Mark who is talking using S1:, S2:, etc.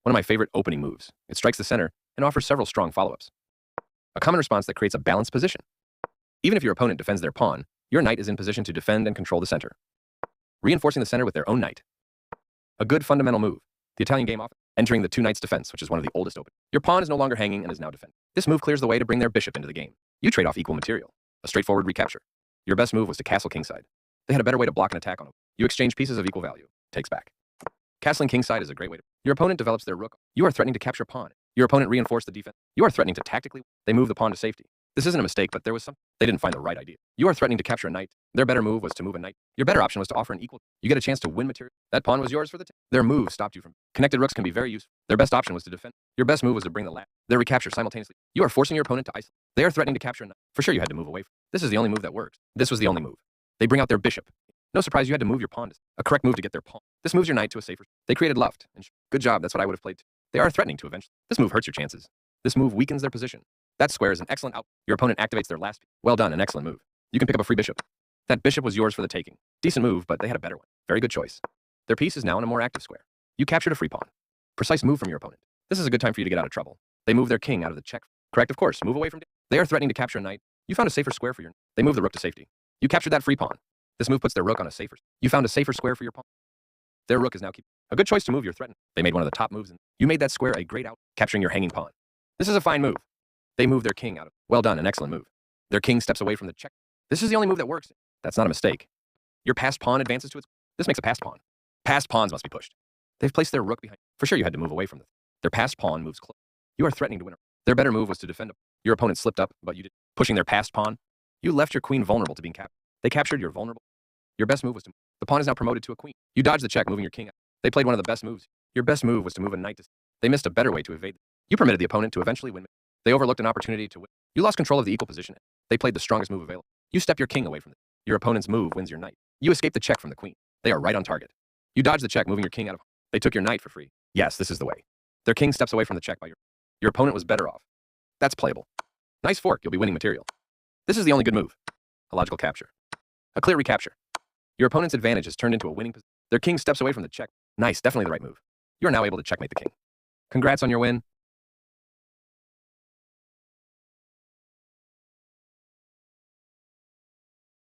S1: One of my favorite opening moves. It strikes the center and offers several strong follow-ups. A common response that creates a balanced position. Even if your opponent defends their pawn, your knight is in position to defend and control the center, reinforcing the center with their own knight. A good fundamental move. The Italian game often entering the two knights defense, which is one of the oldest open. Your pawn is no longer hanging and is now defending. This move clears the way to bring their bishop into the game. You trade off equal material. A straightforward recapture. Your best move was to castle kingside. They had a better way to block an attack on them. You exchange pieces of equal value. Takes back. Castling kingside is a great way to. Your opponent develops their rook. You are threatening to capture pawn. Your opponent reinforced the defense. You are threatening to tactically. They move the pawn to safety. This isn't a mistake, but there was some. They didn't find the right idea. You are threatening to capture a knight. Their better move was to move a knight. Your better option was to offer an equal. You get a chance to win material. That pawn was yours for the take. Their move stopped you from. Connected rooks can be very useful. Their best option was to defend. Your best move was to bring the last. Their recapture simultaneously. You are forcing your opponent to isolate. They are threatening to capture a knight. For sure you had to move away from. This is the only move that works. This was the only move. They bring out their bishop. No surprise you had to move your pawn. A correct move to get their pawn. This moves your knight to a safer. They created left. And good job, that's what I would have played too. They are threatening to eventually. This move hurts your chances. This move weakens their position. That square is an excellent out. Your opponent activates their last. Well done, an excellent move. You can pick up a free bishop. That bishop was yours for the taking. Decent move, but they had a better one. Very good choice. Their piece is now in a more active square. You captured a free pawn. Precise move from your opponent. This is a good time for you to get out of trouble. They move their king out of the check. Correct, of course. Move away from. They are threatening to capture a knight. You found a safer square for your. They move the rook to safety. You captured that free pawn. This move puts their rook on a safer. You found a safer square for your pawn. Their rook is now keep. A good choice to move your threaten. They made one of the top moves. You made that square a great out, capturing your hanging pawn. This is a fine move. They move their king out of. Well done, an excellent move. Their king steps away from the check. This is the only move that works. That's not a mistake. Your passed pawn advances to its. This makes a passed pawn. Passed pawns must be pushed. They've placed their rook behind. For sure you had to move away from them. Their passed pawn moves close. You are threatening to win. Their better move was to defend. Your opponent slipped up, but you did. Pushing their passed pawn. You left your queen vulnerable to being captured. They captured your vulnerable. Your best move was to. The pawn is now promoted to a queen. You dodged the check, moving your king out. They played one of the best moves. Your best move was to move a knight to. They missed a better way to evade. You permitted the opponent to eventually win. They overlooked an opportunity to win. You lost control of the equal position. They played the strongest move available. You step your king away from it. Your opponent's move wins your knight. You escape the check from the queen. They are right on target. You dodge the check, moving your king out of. They took your knight for free. Yes, this is the way. Their king steps away from the check by your. Your opponent was better off. That's playable. Nice fork, you'll be winning material. This is the only good move. A logical capture. A clear recapture. Your opponent's advantage is turned into a winning position. Their king steps away from the check. Nice, definitely the right move. You are now able to checkmate the king. Congrats on your win.